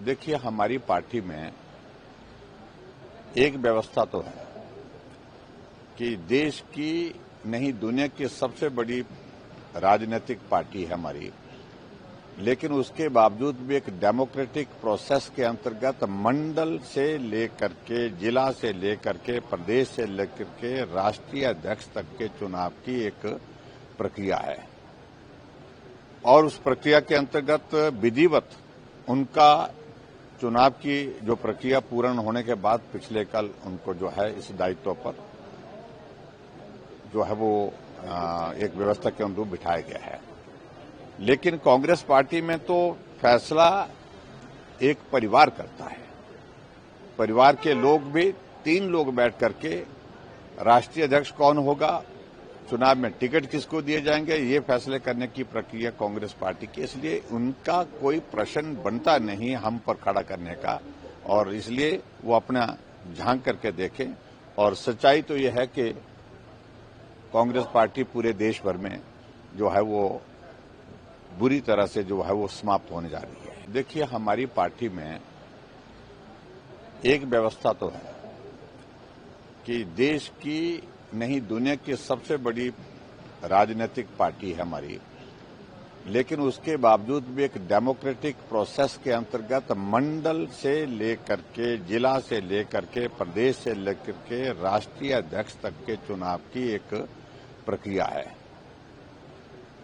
देखिए, हमारी पार्टी में एक व्यवस्था तो है कि देश की नहीं दुनिया की सबसे बड़ी राजनीतिक पार्टी है हमारी, लेकिन उसके बावजूद भी एक डेमोक्रेटिक प्रोसेस के अंतर्गत मंडल से लेकर के, जिला से लेकर के, प्रदेश से लेकर के राष्ट्रीय अध्यक्ष तक के चुनाव की एक प्रक्रिया है और उस प्रक्रिया के अंतर्गत विधिवत उनका चुनाव की जो प्रक्रिया पूर्ण होने के बाद पिछले कल उनको जो है इस दायित्व पर जो है वो एक व्यवस्था के अनुरूप बिठाया गया है। लेकिन कांग्रेस पार्टी में तो फैसला एक परिवार करता है। परिवार के लोग भी 3 लोग बैठ करके राष्ट्रीय अध्यक्ष कौन होगा, चुनाव में टिकट किसको दिए जाएंगे, ये फैसले करने की प्रक्रिया कांग्रेस पार्टी की, इसलिए उनका कोई प्रश्न बनता नहीं हम पर खड़ा करने का, और इसलिए वो अपना झांक करके देखें। और सच्चाई तो ये है कि कांग्रेस पार्टी पूरे देश भर में जो है वो बुरी तरह से जो है वो समाप्त होने जा रही है। देखिए, हमारी पार्टी में एक व्यवस्था तो है कि देश की नहीं दुनिया की सबसे बड़ी राजनीतिक पार्टी है हमारी, लेकिन उसके बावजूद भी एक डेमोक्रेटिक प्रोसेस के अंतर्गत मंडल से लेकर के, जिला से लेकर के, प्रदेश से लेकर के राष्ट्रीय अध्यक्ष तक के चुनाव की एक प्रक्रिया है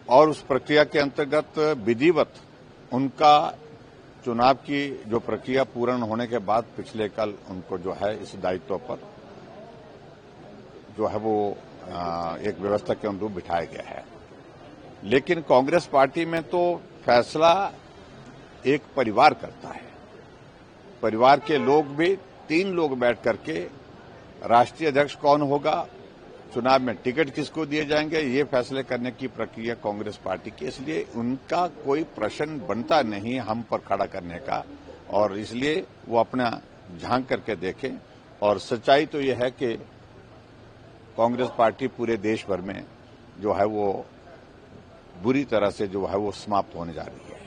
और उस प्रक्रिया के अंतर्गत विधिवत उनका चुनाव की जो प्रक्रिया पूर्ण होने के बाद पिछले कल उनको जो है इस दायित्व पर जो है वो एक व्यवस्था के अनुरूप बिठाया गया है। लेकिन कांग्रेस पार्टी में तो फैसला एक परिवार करता है। परिवार के लोग भी 3 लोग बैठ करके राष्ट्रीय अध्यक्ष कौन होगा, चुनाव में टिकट किसको दिए जाएंगे, ये फैसले करने की प्रक्रिया कांग्रेस पार्टी की, इसलिए उनका कोई प्रश्न बनता नहीं हम पर खड़ा करने का, और इसलिए वो अपना झांक करके देखें। और सच्चाई तो ये है कि कांग्रेस पार्टी पूरे देश भर में जो है वो बुरी तरह से जो है वो समाप्त होने जा रही है।